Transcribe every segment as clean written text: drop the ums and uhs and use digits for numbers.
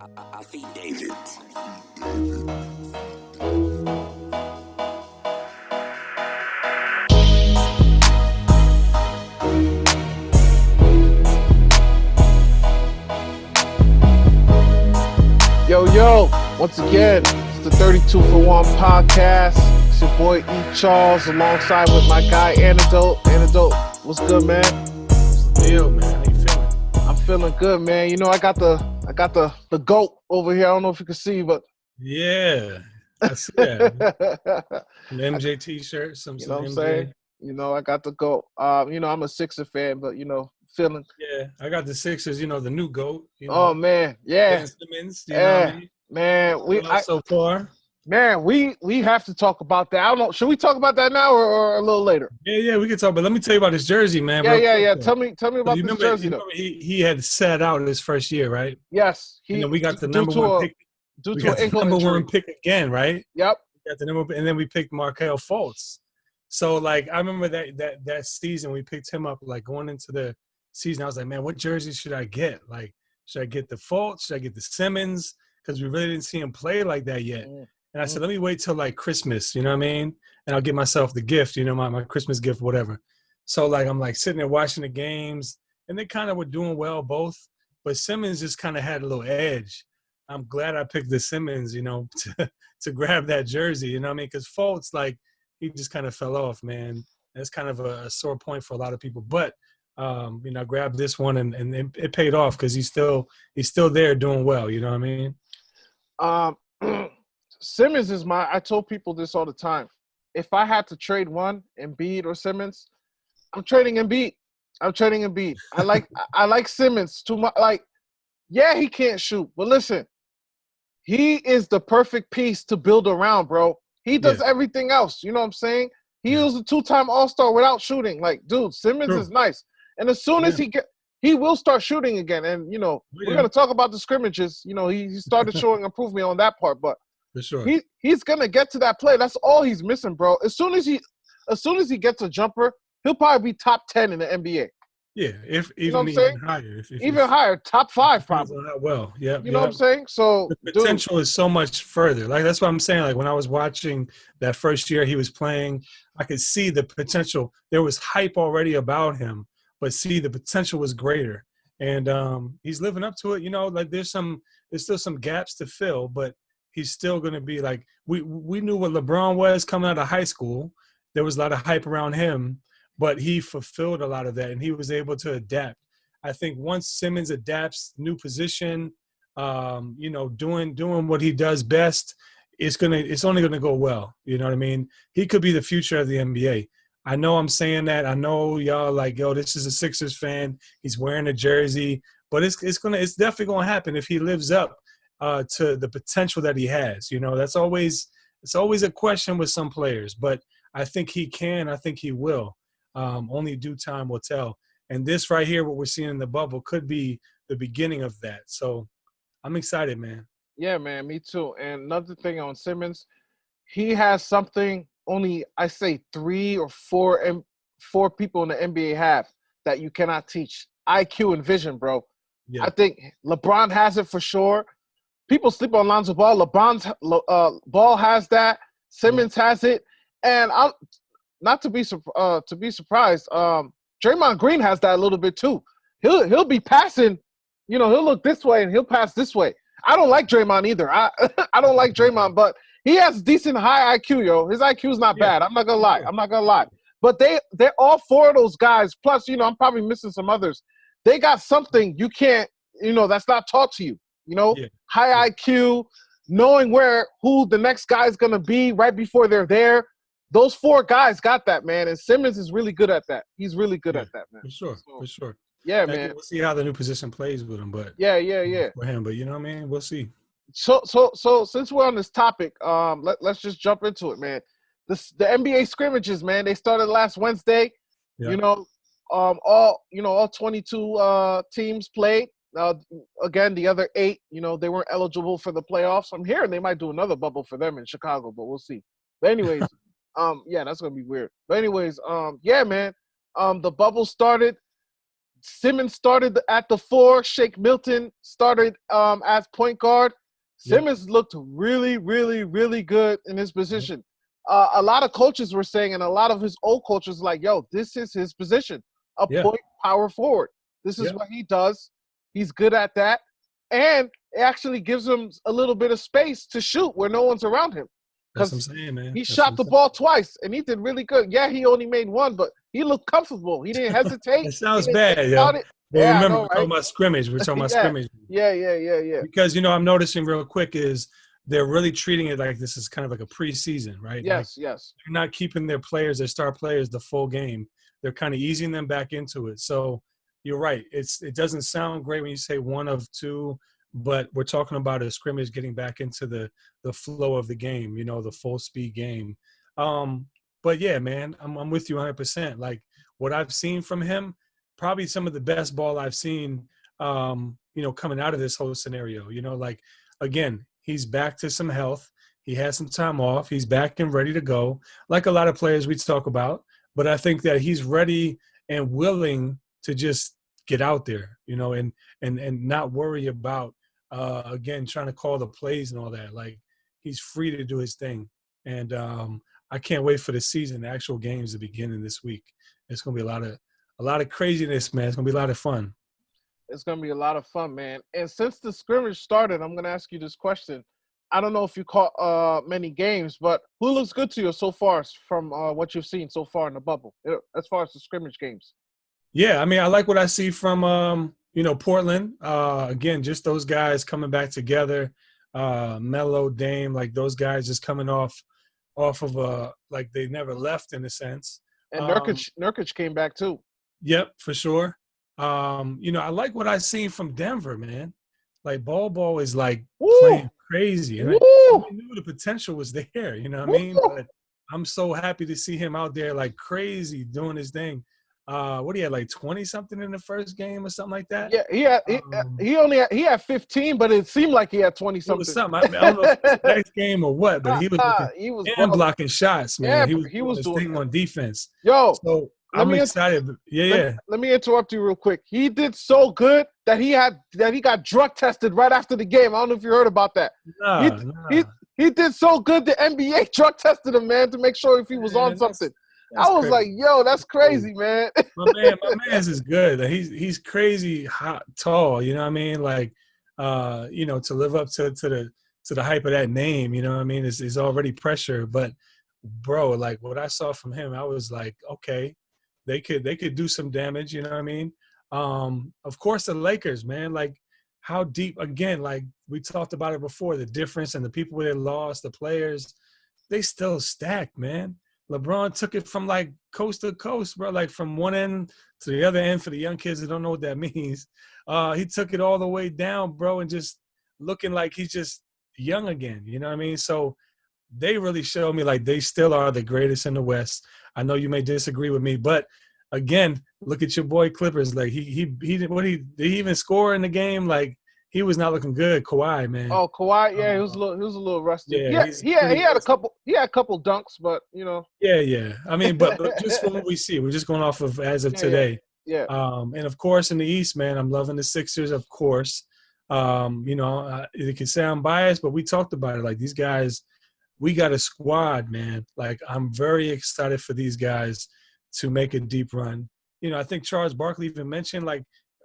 I feed David. Yo, once again, it's the 32 for 1 podcast. It's your boy E. Charles alongside with my guy Antidote. Antidote, what's good, man? Yo, man, how you feeling? I'm feeling good, man. You know, I got the goat over here. I don't know if you can see, but Yeah, I see that. An MJ t-shirt, some you know what I'm MJ. saying? You know, I got the goat. I'm a Sixer fan, but feeling. Yeah, I got the Sixers, the new GOAT, Oh man, yeah, Ben Simmons, you know what I yeah, mean? man. Well, so far. We have to talk about that. I don't know. Should we talk about that now or a little later? Yeah, we can talk, but let me tell you about his jersey, man, real quick. Yeah. Though. Tell me So about this jersey, you though. remember he had sat out his first year, right? Yes, And then we got the due number to one a pick. due We to got an the ankle number injury. one pick again, right? Yep. We got the number, and then we picked Markelle Fultz. So like I remember that season we picked him up, like going into the season. I was like, man, what jersey should I get? Like, should I get the Fultz? Should I get the Simmons? Because we really didn't see him play like that yet. And I said, let me wait till like Christmas, you know what I mean? And I'll get myself the gift, my Christmas gift, whatever. So like I'm like sitting there watching the games, and they kind of were doing well both, but Simmons just kind of had a little edge. I'm glad I picked the Simmons, to grab that jersey, you know what I mean? Because Fultz, like, he just kind of fell off, man. That's kind of a sore point for a lot of people. But I grabbed this one and it paid off because he's still there doing well, you know what I mean? Simmons is I told people this all the time. If I had to trade one, Embiid or Simmons, I'm trading Embiid. I like Simmons too much. Like, yeah, he can't shoot, but listen, he is the perfect piece to build around, bro. He does everything else. You know what I'm saying? He was a 2-time All-Star without shooting. Like, dude, Simmons is nice. And as soon as he will start shooting again. And, we're going to talk about the scrimmages. He started showing improvement on that part. But for sure, he's going to get to that play. That's all he's missing, bro. As soon as he gets a jumper, he'll probably be top 10 in the NBA. Yeah, if even higher. Even higher, top 5 probably. Not well, yeah. You know what I'm saying? So the potential is so much further. Like that's what I'm saying. Like when I was watching that first year he was playing, I could see the potential. There was hype already about him, but see the potential was greater, and he's living up to it. Like there's still some gaps to fill, but he's still going to be like we knew what LeBron was coming out of high school. There was a lot of hype around him. But he fulfilled a lot of that, and he was able to adapt. I think once Simmons adapts, new position, doing what he does best, it's only gonna go well. You know what I mean? He could be the future of the NBA. I know I'm saying that. I know y'all like, yo, this is a Sixers fan. He's wearing a jersey, but it's definitely gonna happen if he lives up to the potential that he has. It's always a question with some players, but I think he can. I think he will. Only due time will tell. And this right here, what we're seeing in the bubble, could be the beginning of that. So I'm excited, man. Yeah, man, me too. And another thing on Simmons, he has something only I say 3 or 4 people in the NBA have that you cannot teach. IQ and vision, bro. Yeah. I think LeBron has it for sure. People sleep on Lonzo Ball. LeBron's Ball has that. Simmons has it. And not to be surprised, Draymond Green has that a little bit too. He'll be passing, he'll look this way and he'll pass this way. I don't like Draymond either. I don't like Draymond, but he has decent high IQ, yo. His IQ is not bad. I'm not gonna lie. But they're all 4 of those guys. Plus, I'm probably missing some others. They got something you can't, that's not taught to you. High IQ, knowing who the next guy is gonna be right before they're there. Those 4 guys got that, man, and Simmons is really good at that. He's really good at that, man. For sure. Yeah, man. We'll see how the new position plays with him, but yeah. For him, but you know what I mean? We'll see. So since we're on this topic, let's just jump into it, man. The NBA scrimmages, man, they started last Wednesday. Yeah. All 22 teams played. Again, the other 8, they weren't eligible for the playoffs. I'm hearing they might do another bubble for them in Chicago, but we'll see. But anyways. Yeah, that's gonna be weird. But anyways, yeah, man. The bubble started. Simmons started at the 4. Shake Milton started as point guard. Yep. Simmons looked really, really, really good in his position. A lot of coaches were saying, and a lot of his old coaches like, yo, this is his position, a Yeah. point power forward. This is what he does. He's good at that. And it actually gives him a little bit of space to shoot where no one's around him. That's what I'm Because saying, man. he shot the ball twice, and he did really good. Yeah, he only made one, but he looked comfortable. He didn't hesitate. It sounds He didn't bad, think yo. about it. But Yeah, I remember, know, we're talking right? about scrimmage. We're talking about Yeah. scrimmage. Yeah. Because, I'm noticing real quick is they're really treating it like this is kind of like a preseason, right? Yes. They're not keeping their star players, the full game. They're kind of easing them back into it. So you're right. It doesn't sound great when you say one of two, but we're talking about a scrimmage getting back into the flow of the game, the full speed game. But yeah, man, I'm with you 100%. Like what I've seen from him, probably some of the best ball I've seen, coming out of this whole scenario. Like, again, he's back to some health. He had some time off. He's back and ready to go, like a lot of players we talk about. But I think that he's ready and willing to just get out there, and not worry about, again, trying to call the plays and all that. Like, he's free to do his thing. And I can't wait for the season, the actual games to begin in this week. It's going to be a lot of craziness, man. It's going to be a lot of fun. It's going to be a lot of fun, man. And since the scrimmage started, I'm going to ask you this question. I don't know if you caught many games, but who looks good to you so far from what you've seen so far in the bubble, as far as the scrimmage games? Yeah, I mean, I like what I see from, Portland. Again, just those guys coming back together, Melo, Dame, like those guys just coming off of like they never left in a sense. And Nurkic came back too. Yep, for sure. I like what I seen from Denver, man. Like Ball is like playing crazy. And I knew the potential was there, you know what I mean? But I'm so happy to see him out there like crazy doing his thing. What he had, like 20 something in the first game or something like that? Yeah, he had 15, but it seemed like he had 20 something. It was something. I don't know if it was the next game or what, but he was blocking shots, man. Yeah, he was doing his thing on defense. Yo, so I'm excited. Let me interrupt you real quick. He did so good that he got drug tested right after the game. I don't know if you heard about that. He did so good the NBA drug tested him, man, to make sure if he was on something. I was crazy. Like, yo, that's crazy, man. my man's is good. He's crazy, hot, tall. You know what I mean? Like, to live up to the hype of that name. You know what I mean? Is already pressure. But, bro, like what I saw from him, I was like, okay, they could do some damage. You know what I mean? Of course, the Lakers, man. Like, how deep? Again, like we talked about it before, the difference and the people they lost, the players, they still stacked, man. LeBron took it from like coast to coast, bro, like from one end to the other end for the young kids that don't know what that means. He took it all the way down, bro, and just looking like he's just young again. You know what I mean? So they really showed me like they still are the greatest in the West. I know you may disagree with me, but again, look at your boy Clippers. Like did he even score in the game? Like he was not looking good. Kawhi, man. Oh, Kawhi, yeah, he was a little rusty. Yeah, he had a couple dunks, but Yeah. I mean, but just from what we see, we're just going off of as of today. Yeah. And of course, in the East, man, I'm loving the Sixers, of course. You can say I'm biased, but we talked about it. Like these guys, we got a squad, man. Like I'm very excited for these guys to make a deep run. I think Charles Barkley even mentioned like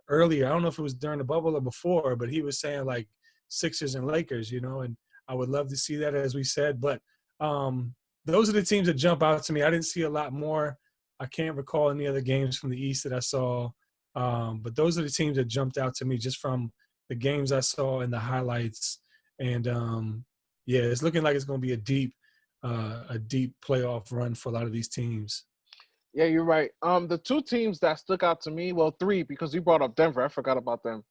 earlier, I don't know if it was during the bubble or before, but he was saying like Sixers and Lakers, and I would love to see that, as we said. But those are the teams that jump out to me. I didn't see a lot more. I can't recall any other games from the East that I saw. But those are the teams that jumped out to me just from the games I saw and the highlights. And it's looking like it's going to be a deep playoff run for a lot of these teams. Yeah, you're right. The two teams that stuck out to me, well, three, because you brought up Denver. I forgot about them.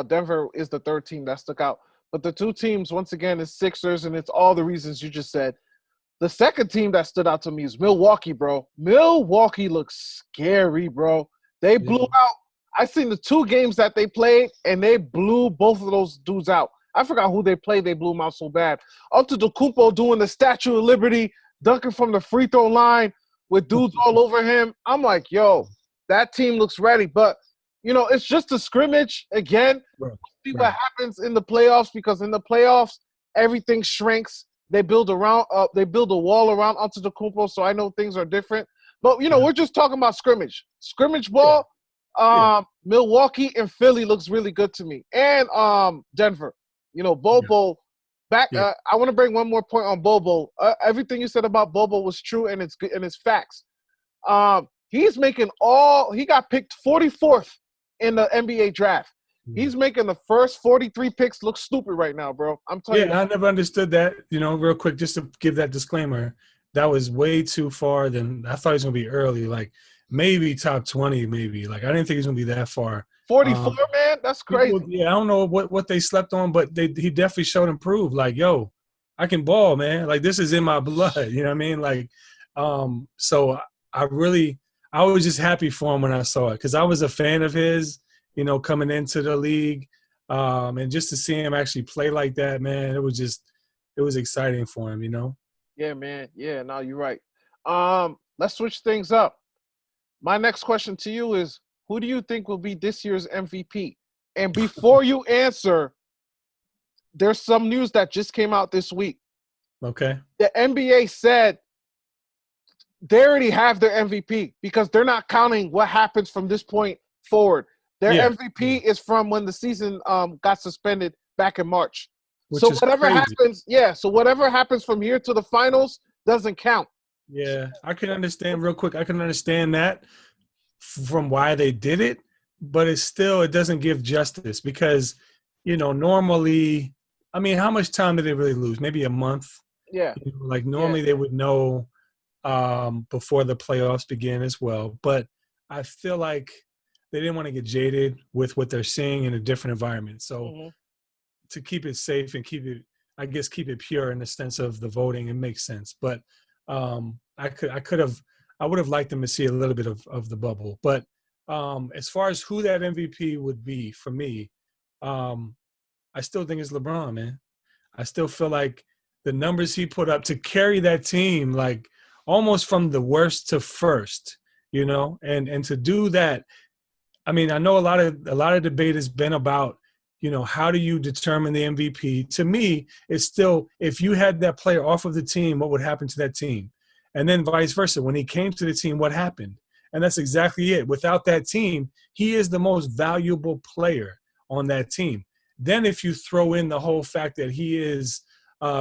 Denver is the third team that stuck out. But the two teams, once again, is Sixers, and it's all the reasons you just said. The second team that stood out to me is Milwaukee, bro. Milwaukee looks scary, bro. They blew out. I seen the two games that they played, and they blew both of those dudes out. I forgot who they played. They blew them out so bad. Up to Antetokounmpo doing the Statue of Liberty, dunking from the free throw line with dudes all over him. I'm like, yo, that team looks ready. But, it's just a scrimmage again. Right. See what Right. happens in the playoffs, because in the playoffs everything shrinks. They build they build a wall around Antetokounmpo, so I know things are different. But Yeah. we're just talking about scrimmage Yeah. ball. Yeah. Milwaukee and Philly looks really good to me, and Denver. Yeah. Bobo. Back. Yeah. I want to bring one more point on Bobo. Everything you said about Bobo was true, and it's good, and it's facts. He's making he got picked 44th in the NBA draft. Mm. He's making the first 43 picks look stupid right now, bro. I'm telling you. Yeah, I never understood that. Real quick, just to give that disclaimer, that was way too far. Than I thought he was gonna be early, like maybe top 20, maybe. Like I didn't think he was gonna be that far. 44, man, that's People, crazy. yeah, I don't know what they slept on, but he definitely showed and proved. Like, yo, I can ball, man. Like this is in my blood. You know what I mean? Like, so I was just happy for him when I saw it because I was a fan of his. Coming into the league. And just to see him actually play like that, man, it was exciting for him. Yeah, man. Yeah, no, you're right. Let's switch things up. My next question to you is, who do you think will be this year's MVP? And before you answer, there's some news that just came out this week. Okay. The NBA said they already have their MVP because they're not counting what happens from this point forward. Their Yeah. MVP is from when the season got suspended back in March. Which So is whatever crazy. happens, so whatever happens from here to the finals doesn't count. Yeah, I can understand real quick. I can understand that from why they did it, but it doesn't give justice because, normally, I mean, how much time did they really lose? Maybe a month. Yeah. Like normally they would know before the playoffs begin as well. But I feel like they didn't want to get jaded with what they're seeing in a different environment. So to keep it safe and keep it pure in the sense of the voting, it makes sense. But I would have liked them to see a little bit of the bubble. But as far as who that MVP would be for me, I still think it's LeBron, man. I still feel like the numbers he put up to carry that team, like almost from the worst to first, and to do that. I mean, I know a lot of debate has been about, how do you determine the MVP? To me, it's still if you had that player off of the team, what would happen to that team? And then vice versa. When he came to the team, what happened? And that's exactly it. Without that team, he is the most valuable player on that team. Then if you throw in the whole fact that he is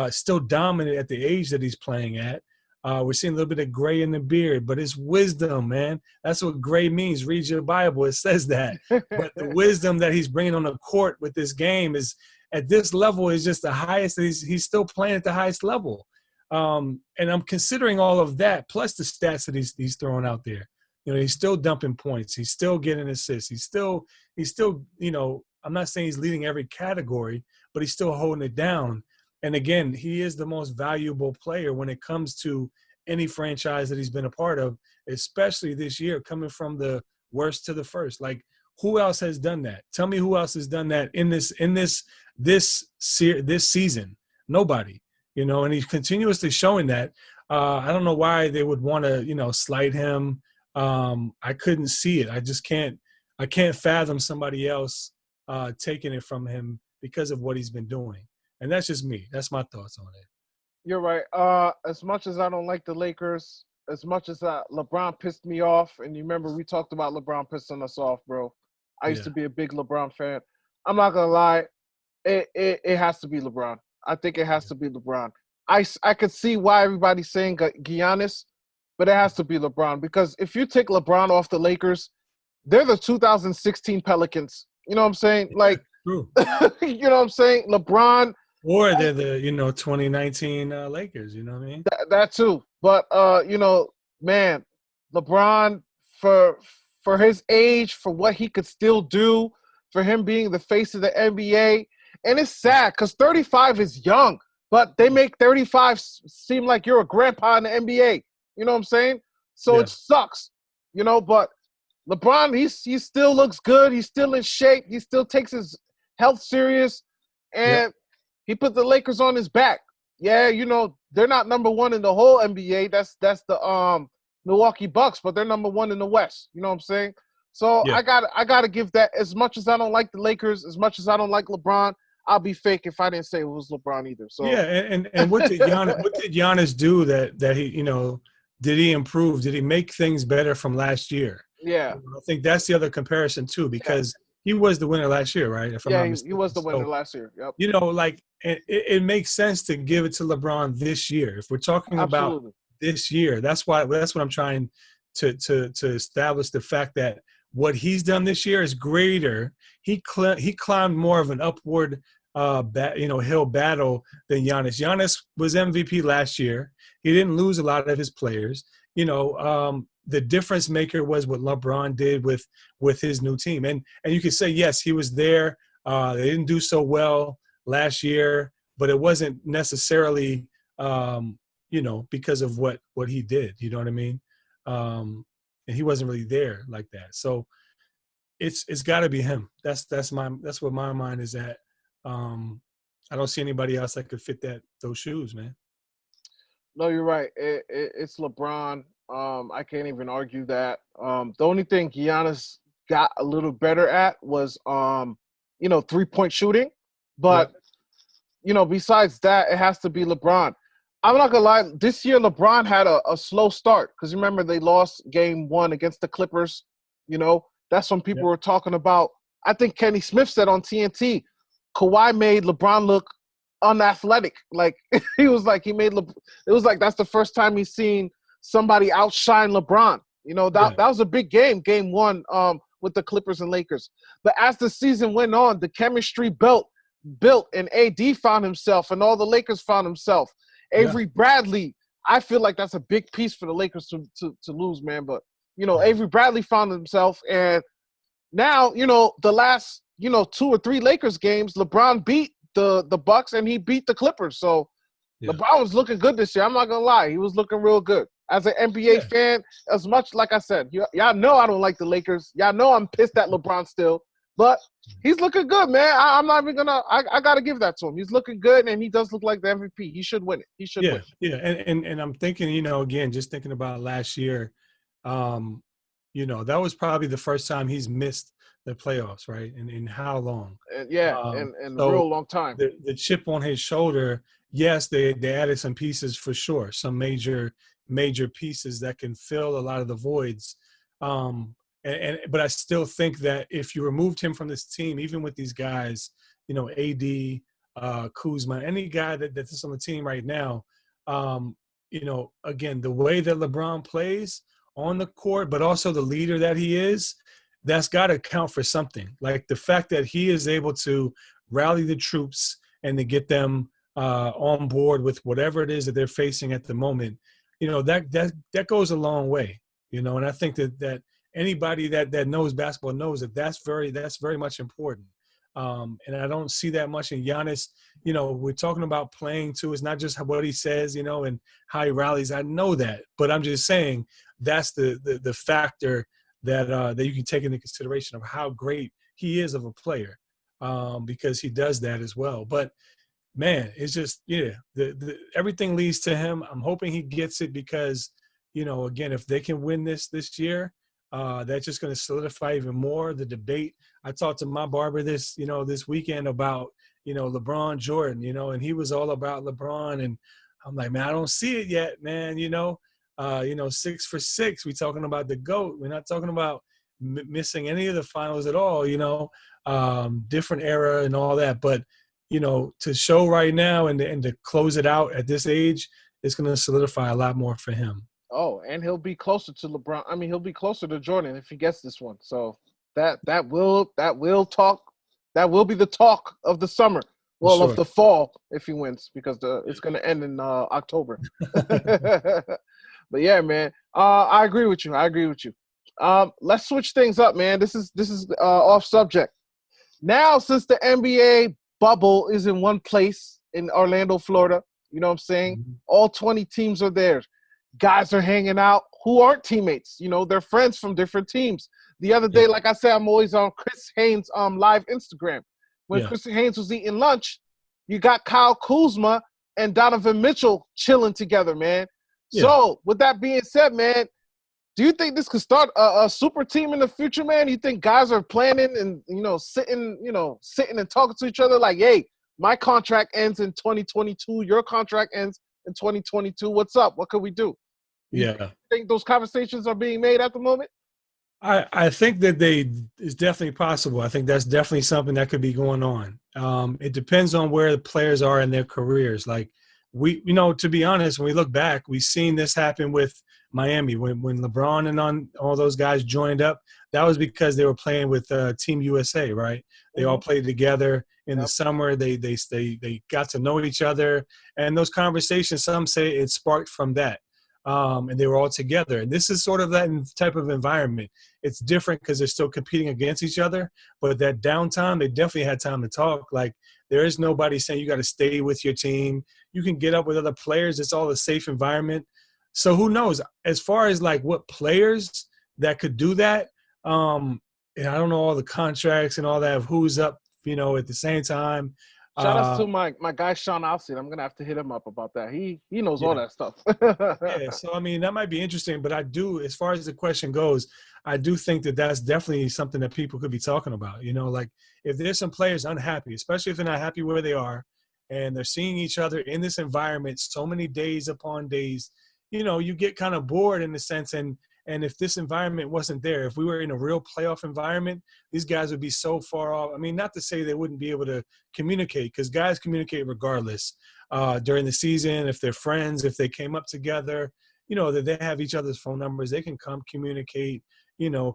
still dominant at the age that he's playing at, we're seeing a little bit of gray in the beard, but it's wisdom, man. That's what gray means. Read your Bible. It says that. But the wisdom that he's bringing on the court with this game is at this level is just the highest. He's still playing at the highest level. And I'm considering all of that, plus the stats that he's throwing out there. He's still dumping points. He's still getting assists. He's still, I'm not saying he's leading every category, but he's still holding it down. And again, he is the most valuable player when it comes to any franchise that he's been a part of, especially this year, coming from the worst to the first. Like, who else has done that? Tell me who else has done that in this season? Nobody. And he's continuously showing that. I don't know why they would want to, slight him. I couldn't see it. I can't fathom somebody else taking it from him because of what he's been doing. And that's just me. That's my thoughts on it. You're right. As much as I don't like the Lakers, as much as LeBron pissed me off, and you remember we talked about LeBron pissing us off, bro. I used to be a big LeBron fan. I'm not gonna lie, it has to be LeBron. I think it has to be LeBron. I could see why everybody's saying Giannis, but it has to be LeBron because if you take LeBron off the Lakers, they're the 2016 Pelicans. You know what I'm saying? Like, True. you know what I'm saying? LeBron. Or they're the 2019 Lakers. You know what I mean? That too. But man, LeBron for his age, for what he could still do, for him being the face of the NBA, and it's sad because 35 is young, but they make 35 seem like you're a grandpa in the NBA. You know what I'm saying? So it sucks, But LeBron, he still looks good. He's still in shape. He still takes his health serious, and he put the Lakers on his back. Yeah, they're not number one in the whole NBA. That's the Milwaukee Bucks, but they're number one in the West. You know what I'm saying? So Yeah. I gotta give that. As much as I don't like the Lakers, as much as I don't like LeBron, I'll be fake if I didn't say it was LeBron either. So Yeah, and what did Giannis do that he, did he improve? Did he make things better from last year? yeah, I think that's the other comparison too, yeah, because he was the winner last year, right? If I'm yeah. not He mistaken. was the winner So, last year. Yep, like it makes sense to give it to LeBron this year. If we're talking about absolutely. this year, that's what I'm trying to establish, the fact that what he's done this year is greater. He climbed more of an upward hill battle than Giannis. Giannis was MVP last year. He didn't lose a lot of his players. The difference maker was what LeBron did with his new team. And you could say, yes, he was there. They didn't do so well last year, but it wasn't necessarily because of what he did. You know what I mean? And he wasn't really there like that. So it's got to be him. That's what my mind is at. I don't see anybody else that could fit those shoes, man. No, you're right. It's LeBron. I can't even argue that. The only thing Giannis got a little better at was 3-point shooting. Yep. But besides that, it has to be LeBron. I'm not gonna lie. This year, LeBron had a slow start because remember they lost Game 1 against the Clippers. That's when people Yep. were talking about. I think Kenny Smith said on TNT, Kawhi made LeBron look unathletic. Like he was like it was like that's the first time he's seen somebody outshine LeBron. Yeah. That was a big Game 1 with the Clippers and Lakers. But as the season went on, the chemistry built and AD found himself and all the Lakers found himself. Yeah. Avery Bradley, I feel like that's a big piece for the Lakers to lose, man. But Yeah. Avery Bradley found himself, and now the last 2 or 3 Lakers games, LeBron beat the Bucks and he beat the Clippers. So Yeah. LeBron was looking good this year. I'm not gonna lie, he was looking real good. As an NBA Yeah. fan, as much like I said, y'all know I don't like the Lakers. Y'all know I'm pissed at LeBron still, but he's looking good, man. I'm not even gonna. I gotta give that to him. He's looking good, and he does look like the MVP. He should win it. He should Yeah. win. Yeah. And I'm thinking, again, just thinking about last year, um, that was probably the first time he's missed the playoffs, right? And in how long? And yeah, Um, and a so real long time. the chip on his shoulder, yes, they added some pieces for sure, some major pieces that can fill a lot of the voids. But I still think that if you removed him from this team, even with these guys, AD, Kuzma, any guy that's on the team right now, again, the way that LeBron plays on the court, but also the leader that he is, that's got to count for something. Like the fact that he is able to rally the troops and to get them on board with whatever it is that they're facing at the moment, that goes a long way. And I think that anybody that knows basketball knows that's very much important. And I don't see that much in Giannis. We're talking about playing too. It's not just what he says, and how he rallies. I know that, but I'm just saying that's the factor that you can take into consideration of how great he is of a player, because he does that as well. But man, it's just everything leads to him. I'm hoping he gets it because again, if they can win this year, that's just going to solidify even more the debate. I talked to my barber this weekend about LeBron Jordan, and he was all about LeBron, and I'm like, man, I don't see it yet, man. 6 for 6. We're talking about the GOAT. We're not talking about missing any of the finals at all. Different era and all that, but to show right now and to close it out at this age, it's going to solidify a lot more for him. Oh, and he'll be closer to LeBron. I mean, he'll be closer to Jordan if he gets this one. So that will be the talk of the summer. For Well, of sure. the fall if he wins, because it's going to end in October. But yeah, man, I agree with you. Let's switch things up, man. This is off subject. Now, since the NBA bubble is in one place in Orlando, Florida, you know what I'm saying? Mm-hmm. All 20 teams are there. Guys are hanging out who aren't teammates. They're friends from different teams. The other day, like I said, I'm always on Chris Haynes' live Instagram. When Chris Haynes was eating lunch, you got Kyle Kuzma and Donovan Mitchell chilling together, man. Yeah. So with that being said, man, Do you think this could start a super team in the future, man? You think guys are planning and sitting and talking to each other like, hey, my contract ends in 2022, your contract ends in 2022. What's up? What could we do? You Yeah. think those conversations are being made at the moment? I think that it's definitely possible. I think that's definitely something that could be going on. It depends on where the players are in their careers. Like to be honest, when we look back, we've seen this happen with Miami when LeBron and all those guys joined up. That was because they were playing with Team USA, right? They all played together in the summer. They got to know each other, and those conversations. Some say it sparked from that. And they were all together. And this is sort of that type of environment. It's different because they're still competing against each other, but that downtime, they definitely had time to talk. Like, there is nobody saying you got to stay with your team. You can get up with other players. It's all a safe environment. So who knows? As far as like what players that could do that, and I don't know all the contracts and all that of who's up, at the same time. Shout outs to my guy Sean Alston. I'm gonna have to hit him up about that. He knows all Yeah. that stuff. Yeah, so I mean that might be interesting, but I do, as far as the question goes, I do think that that's definitely something that people could be talking about. Like if there's some players unhappy, especially if they're not happy where they are, and they're seeing each other in this environment so many days upon days, you get kind of bored in a sense. And if this environment wasn't there, if we were in a real playoff environment, these guys would be so far off. I mean, not to say they wouldn't be able to communicate, because guys communicate regardless. During the season, if they're friends, if they came up together, that they have each other's phone numbers, they can come communicate,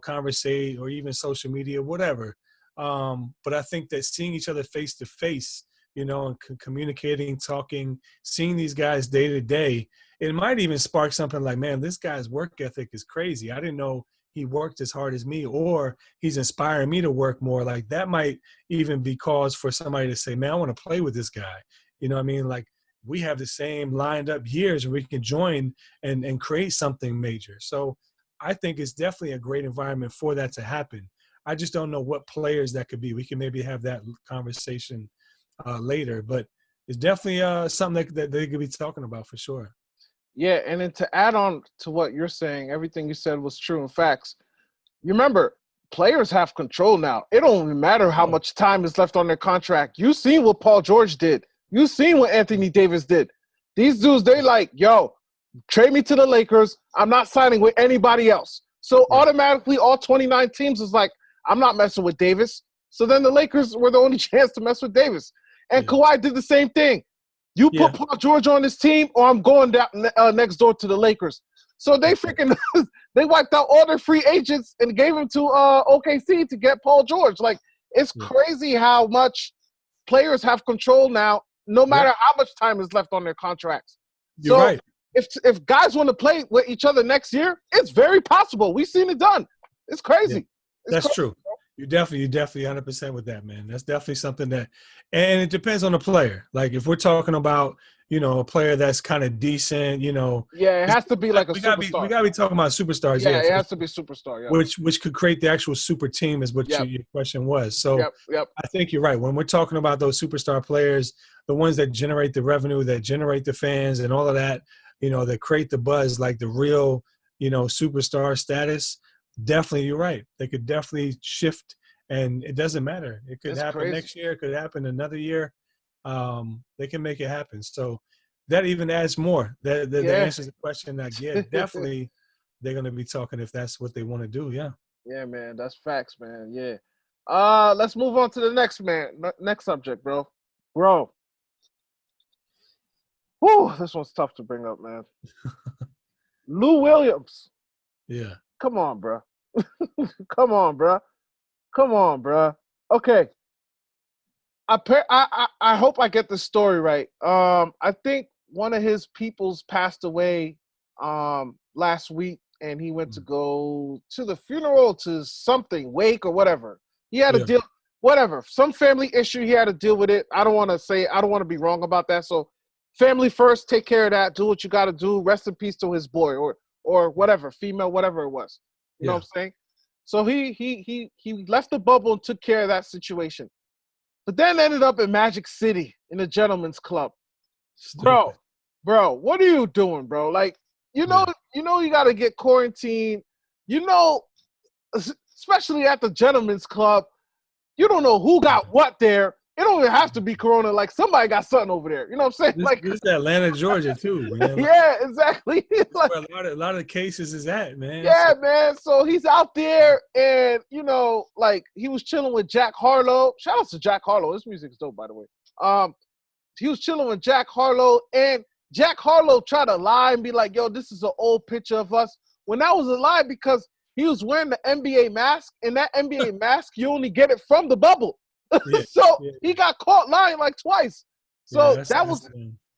conversate, or even social media, whatever. But I think that seeing each other face to face, and communicating, talking, seeing these guys day to day, it might even spark something like, man, this guy's work ethic is crazy. I didn't know he worked as hard as me, or he's inspiring me to work more. Like that might even be cause for somebody to say, man, I want to play with this guy. You know what I mean? Like we have the same lined up years and we can join and create something major. So I think it's definitely a great environment for that to happen. I just don't know what players that could be. We can maybe have that conversation later, but it's definitely something that they could be talking about for sure. Yeah, and then to add on to what you're saying, everything you said was true and facts. You remember, players have control now. It don't even matter how Oh, much time is left on their contract. You seen what Paul George did. You seen what Anthony Davis did. These dudes, they like, yo, trade me to the Lakers. I'm not signing with anybody else. So right. automatically, all 29 teams is like, I'm not messing with Davis. So then the Lakers were the only chance to mess with Davis. And Yeah. Kawhi did the same thing. You put Yeah. Paul George on this team, or I'm going down next door to the Lakers. So they freaking they wiped out all their free agents and gave him to OKC to get Paul George. Like, it's Yeah. crazy how much players have control now, no matter Yep. how much time is left on their contracts. You're So right. if guys want to play with each other next year, it's very possible. We've seen it done. It's Yeah. crazy. It's That's crazy. true. You're definitely 100% with that, man. That's definitely something that, and it depends on the player. Like if we're talking about, a player that's kind of decent, Yeah, it has to be like a we superstar. gotta be talking about superstars, Yeah, yeah, it for has to sure. be superstar. Yeah. Which could create the actual super team is what Yep. your question was. So Yep. I think you're right. When we're talking about those superstar players, the ones that generate the revenue, that generate the fans and all of that, that create the buzz, like the real, superstar status, definitely you're right. They could definitely shift, and it doesn't matter. It could It's happen crazy. next year. It could happen another year. They can make it happen. So that even adds more. That Yeah. answers the question. That definitely they're going to be talking if that's what they want to do. Yeah. Yeah, man. That's facts, man. Yeah. Let's move on to the next next subject, bro. Bro. Whew, this one's tough to bring up, man. Lou Williams. Yeah. Come on, bro. Come on, bro. Come on, bro. Okay. I hope I get the story right. I think one of his peoples passed away last week, and he went to go to the funeral, to something, wake or whatever. He had to Yeah. deal, whatever, some family issue. He had to deal with it. I don't want to be wrong about that. So, family first, take care of that. Do what you got to do. Rest in peace to his boy, or whatever, female, whatever it was. You know Yeah. what I'm saying? So he left the bubble and took care of that situation. But then ended up in Magic City in a gentleman's club. Stupid. Bro, what are you doing, bro? Like, Yeah. you got to get quarantined you know, especially at the gentleman's club, you don't know who got what there. It don't even have to be Corona. Like somebody got something over there. You know what I'm saying? This Like, this is Atlanta, Georgia too, man. Like, yeah, exactly. this is Like, where a lot of the cases is at, man. yeah, So man. So he's out there, and like he was chilling with Jack Harlow. Shout out to Jack Harlow. His music's dope, by the way. He was chilling with Jack Harlow, and Jack Harlow tried to lie and be like, "Yo, this is an old picture of us." When that was a lie, because he was wearing the NBA mask, and that NBA mask you only get it from the bubble. yeah, So yeah, he got caught lying like twice. yeah. So That's that that's was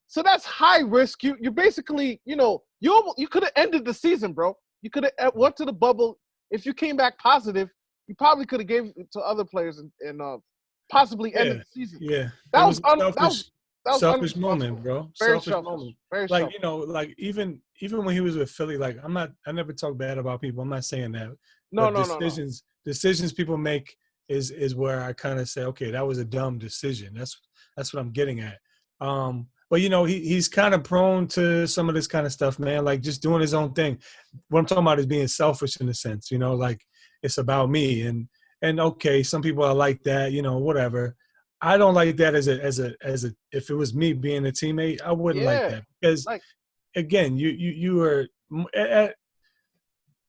so that's high risk. You basically, you could have ended the season, bro. You could have went to the bubble. If you came back positive, you probably could have gave it to other players and possibly ended yeah, the season. yeah. It That was was a that was selfish moment, unresponsible. bro. Very Selfish selfish. moment. Very Like, selfish. like even when he was with Philly, like I never talk bad about people. I'm not saying that, No, but no, no, no. decisions people make is where I kind of say, okay, that was a dumb decision. That's what I'm getting at. But he's kind of prone to some of this kind of stuff, man. Like just doing his own thing. What I'm talking about is being selfish in a sense, like it's about me and okay, some people are like that, whatever. I don't like that as a if it was me being a teammate, I wouldn't like Yeah. that because Like again, you are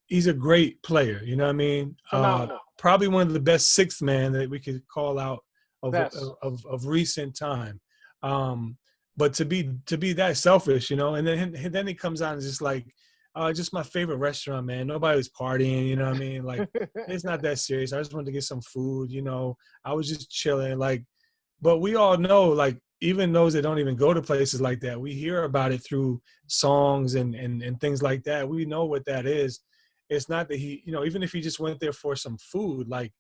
he's a great player, you know what I mean? phenomenal. Probably one of the best sixth man that we could call out of Best. of recent time. But to be that selfish, and then he comes out and just like, just my favorite restaurant, man. Nobody was partying, you know what I mean? Like it's not that serious. I just wanted to get some food, I was just chilling, like. But we all know, like, even those that don't even go to places like that, we hear about it through songs and things like that. We know what that is. It's not that he, even if he just went there for some food, like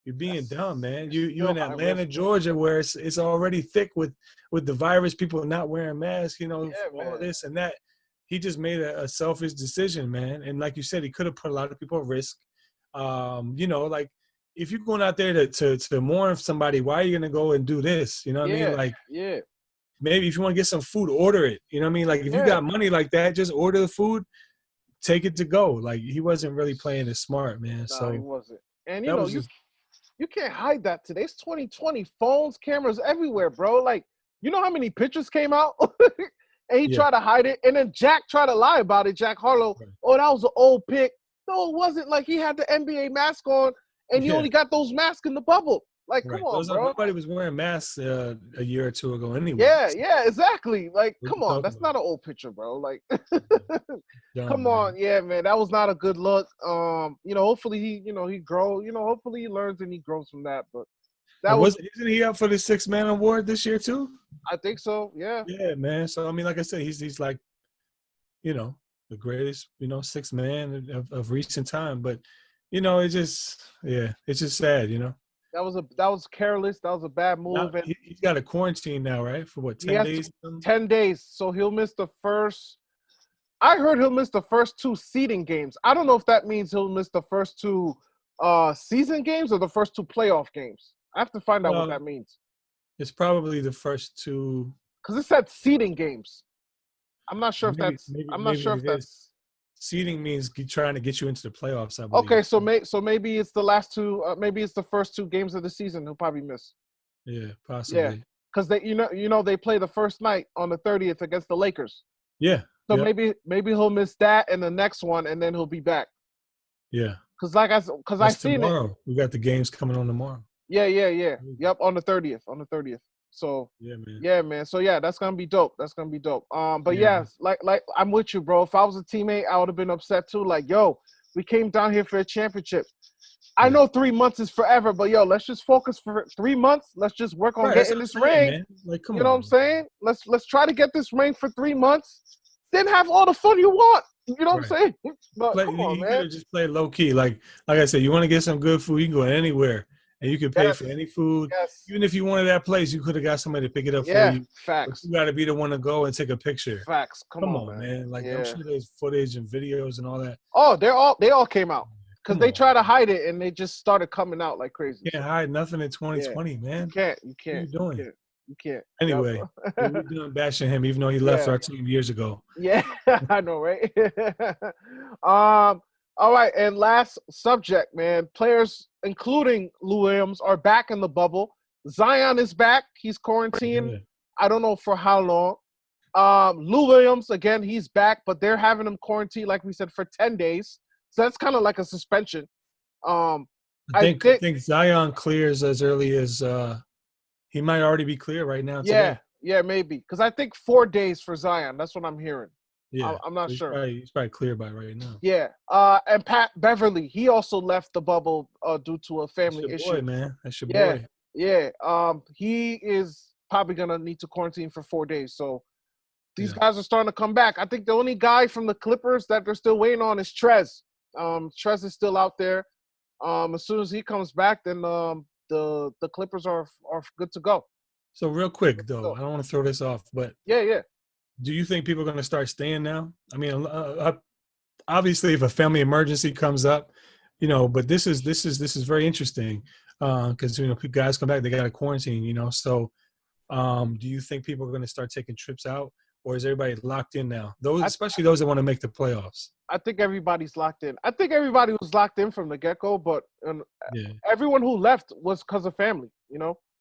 you're being That's dumb, man. You still in high Atlanta, risk, bro. Georgia, where it's already thick with the virus, people not wearing masks, Yeah, all of man. this and that. He just made a selfish decision, man. And like you said, he could have put a lot of people at risk. Like if you're going out there to mourn somebody, why are you gonna go and do this? You know what I mean? Yeah, Like yeah, maybe if you want to get some food, order it. You know what I mean? Like if you yeah. got money like that, just order the food, take it to go. Like he wasn't really playing it smart, man. No, he So wasn't. And that was you just you can't hide that today. It's 2020. Phones, cameras everywhere, bro. Like, you know how many pictures came out? And he yeah. tried to hide it. And then Jack tried to lie about it. Jack Harlow. Right. Oh, that was an old pic. No, it wasn't. Like he had the NBA mask on, and you Yeah. only got those masks in the bubble. Like, come Right. on, Those bro. nobody was wearing masks a year or two ago anyway. Yeah, So yeah, exactly. Like, what come you on. talking That's about? not an old picture, bro. Like, Dumb, come man. on. Yeah, man. That was not a good look. Hopefully he grow. Hopefully he learns and he grows from that. But that And was, isn't he up for the six man award this year too? I think so. Yeah. Yeah, man. So I mean, like I said, he's like, the greatest, six man of recent time. But it's just sad. That was careless. That was a bad Now move, and he's got a quarantine now, right? For what, he 10 has days? Or something? 10 days, so he'll miss the first. I heard he'll miss the first two seeding games. I don't know if that means he'll miss the first two season games or the first two playoff games. I have to find out what Well, that means it's probably the first two. because it said seeding games. I'm not sure if Maybe that's. maybe I'm not maybe sure if it is. that's. Seeding means trying to get you into the playoffs, I Okay, believe. so maybe it's the last two. Maybe it's the first two games of the season. He'll probably miss. Yeah, Yeah, possibly. because they play the first night on the 30th against the Lakers. Yeah. So Yep. maybe he'll miss that and the next one, and then he'll be back. Yeah. Because I That's seen it. tomorrow. We got the games coming on tomorrow. Yeah, yeah, yeah. Yep, on the 30th. On the 30th. So Yeah, man. yeah, man. So yeah, that's gonna be dope. That's gonna be dope. But Yeah, yeah, man. like I'm with you, bro. If I was a teammate, I would have been upset too. Like, yo, we came down here for a championship. I Right. know 3 months is forever, but yo, let's just focus for 3 months. Let's just work on Right. That's getting what this I'm saying, ring. man. Like, come You know what I'm on. saying? Let's try to get this ring for 3 months. Then have all the fun you want. You know what I'm Right. saying? But come on, You could man. have just played low key. Like I said, you want to get some good food, you can go anywhere, and you can pay for Yes. any food. Yes. Even if you wanted that place, you could have got somebody to pick it up for Yeah. you. But Facts. you got to be the one to go and take a picture. Facts. Come Come on, on, man. man. Like I'm Yeah. sure there's footage and videos and all that. Oh, they all came out because Come they on, try to man. hide it and they just started coming out like crazy. You can't So hide nothing in yeah, 2020, you man. can't. You What are can't. you You doing? can't. You can't. Anyway, we Yep. done bashing him, even though he left Yeah. our team years ago. Yeah. I know, right? All right, and last subject, man. Players, including Lou Williams, are back in the bubble. Zion is back. He's quarantined. Yeah. I don't know for how long. Lou Williams, again, he's back, but they're having him quarantined, like we said, for 10 days. So that's kind of like a suspension. Um, I I think I think, think Zion clears as early as he might already be clear right now yeah, today. yeah, maybe. Because I think 4 days for Zion. That's what I'm hearing. Yeah. I'm So not he's sure. probably clear by right now. Yeah. And Pat Beverly, he also left the bubble due to a That's family your boy, issue. man. That's your Yeah, boy. yeah. He is probably gonna need to quarantine for 4 days. So these Yeah. guys are starting to come back. I think the only guy from the Clippers that they're still waiting on is Trez. Trez is still out there. As soon as he comes back, then the Clippers are good to go. So real quick Good to though, go. I don't want to throw this off, but Yeah, yeah, do you think people are going to start staying now? I mean, obviously, if a family emergency comes up, but this is very interesting because guys come back, they got to quarantine, So, do you think people are going to start taking trips out, or is everybody locked in now? Those, I especially those that want to make the playoffs. I think everybody's locked in. I think everybody was locked in from the get go, but Yeah, everyone who left was because of family.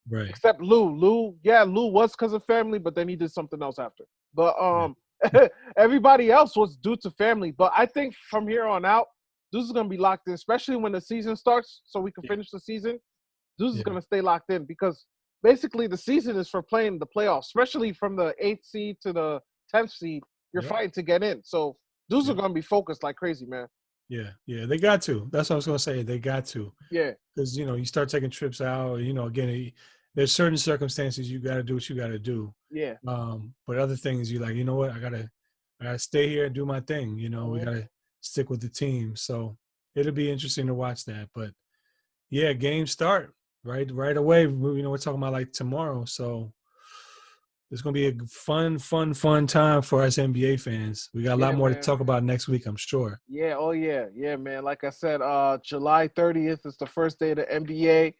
right. Except Lou. Lou was because of family, but then he did something else after. But Yeah, everybody else was due to family. But I think from here on out, this is gonna be locked in, especially when the season starts, so we can yeah, finish the season. This is yeah, gonna stay locked in because basically the season is for playing the playoffs, especially from the 8th seed to the 10th seed. You're yep, fighting to get in, so these are yep, gonna be focused like crazy, man. yeah, yeah. They got to. That's what I was going to say. They got to. Yeah, Because you start taking trips out. Again, there's certain circumstances you got to do what you got to do. yeah. But other things you're like, you know what, I gotta stay here and do my thing. We Hmm. gotta stick with the team. So it'll be interesting to watch that. But yeah, games start right away. We're talking about like tomorrow. So it's gonna be a fun time for us NBA fans. We got a lot Yeah, more to man. talk about next week, I'm sure. Yeah, oh yeah, yeah, man. Like I said, July 30th is the first day of the NBA.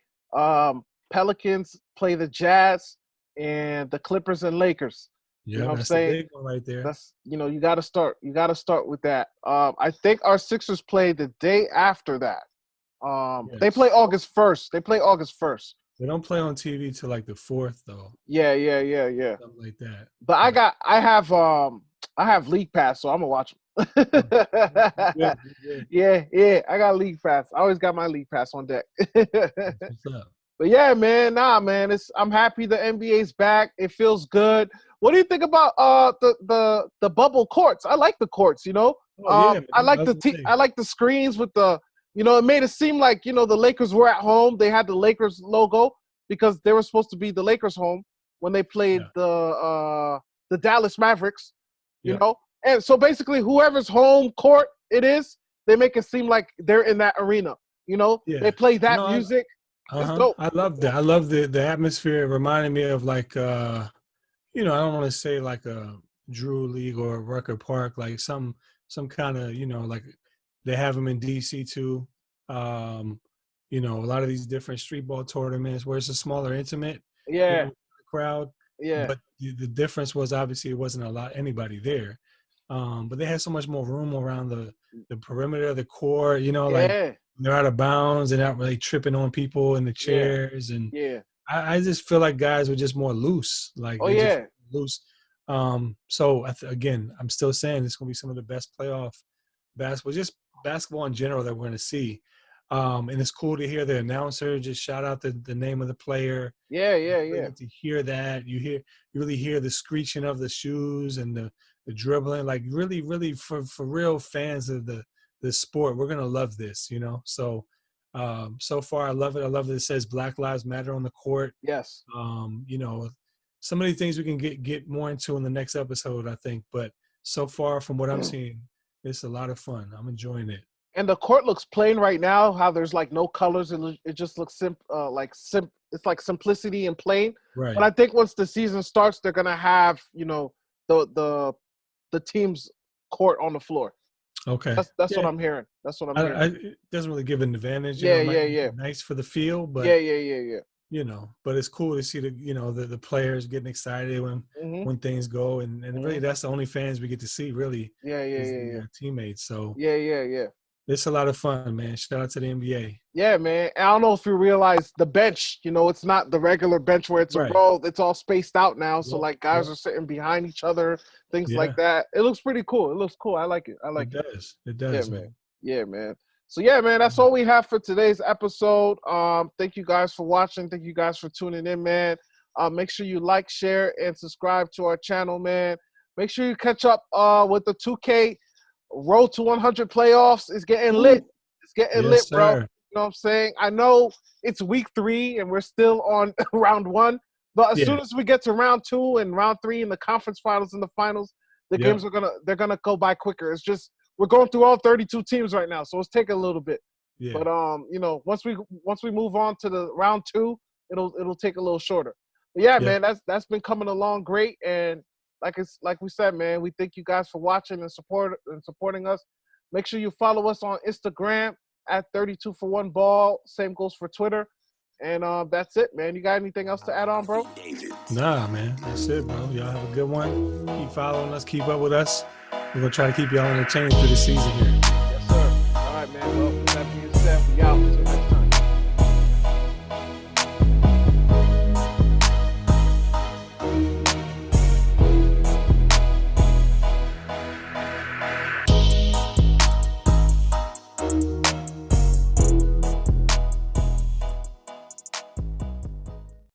Pelicans play the Jazz and the Clippers and Lakers. You Yeah, know what I'm that's the saying? big one right there. That's you gotta start. You gotta start with that. I think our Sixers play the day after that. They play Yes. August 1st. They play August 1st. They don't play on TV till like the fourth though. Yeah, yeah, yeah, yeah. Something like that. But But I have League Pass, so I'm gonna watch them. oh, good, good. Yeah, yeah, I got League Pass. I always got my League Pass on deck. What's up? But yeah, man, man, I'm happy the NBA's back. It feels good. What do you think about the bubble courts? I like the courts, Oh yeah, man. I I like was gonna say, I like the screens with it made it seem like, the Lakers were at home. They had the Lakers logo because they were supposed to be the Lakers home when they played yeah, the Dallas Mavericks, you yep, know? And so basically whoever's home court it is, they make it seem like they're in that arena. They yeah. play that No, music. It's uh-huh. dope. I love that. I love the atmosphere. It reminded me of like I don't want to say like a Drew League or a Rucker Park, like some kind of, like they have them in DC too. Um, a lot of these different street ball tournaments where it's a smaller, intimate, Yeah, crowd. yeah, But the difference was obviously it wasn't a lot anybody there. But they had so much more room around the perimeter of the court, like yeah, they're out of bounds, they're not really tripping on people in the yeah, chairs. And yeah. I just feel like guys were just more loose. Like Oh they just yeah. loose. So again, I'm still saying it's gonna be some of the best playoff basketball, just basketball in general that we're gonna see. And it's cool to hear the announcer just shout out the name of the player. Yeah, You yeah, really yeah. get to hear that. You really hear the screeching of the shoes and the dribbling. Like really, really for real fans of the sport, we're gonna love this. So so far I love it. I love that it says Black Lives Matter on the court. Yes. Um, you know, some of the things we can get more into in the next episode, I think. But so far from what I'm seeing, it's a lot of fun. I'm enjoying it. And the court looks plain right now. How there's like no colors. It just looks It's like simplicity and plain. But Right. I think once the season starts, they're gonna have the the the team's court on the floor. Okay. That's what Yeah. I'm hearing. That's what I'm hearing. It doesn't really give an advantage. Yeah, It might yeah, make yeah, it nice for the field, yeah, but yeah, yeah, yeah. but it's cool to see the players getting excited Mhm. when things go, and really Mhm. that's the only fans we get to see really Yeah, yeah, is yeah, the yeah. teammates. So Yeah, yeah, yeah. It's a lot of fun, man. Shout out to the NBA. Yeah, man. I don't know if you realize the bench, it's not the regular bench where it's a Right. row. It's all spaced out now. So Yep. like guys Yep. are sitting behind each other, things like Yeah. that. It looks pretty cool. It looks cool. I like it. I It like it. does. It Yeah, does, man. man. Yeah, man. So yeah, man, that's all we have for today's episode. Thank you guys for watching. Thank you guys for tuning in, man. Make sure you like, share, and subscribe to our channel, man. Make sure you catch up with the 2K Road to 100 playoffs. It's getting lit. It's getting lit, Yes, bro. sir. You know what I'm saying? I know it's week 3 and we're still on round 1, but as soon Yeah. as we get to round 2 and round 3 in the conference finals and the finals, the Yep. games they're gonna go by quicker. It's just we're going through all 32 teams right now, so it's taking a little bit. Yeah. But once we move on to the round 2, it'll take a little shorter. But yeah, Yep. man, that's been coming along great. And like we said, man, we thank you guys for watching and supporting us. Make sure you follow us on Instagram at 32for1ball. Same goes for Twitter. And that's it, man. You got anything else to add on, bro? Nah, man. That's it, bro. Y'all have a good one. Keep following us. Keep up with us. We're going to try to keep y'all entertained through the season here. Yes, sir. All right, man. Well, with that being said, we out.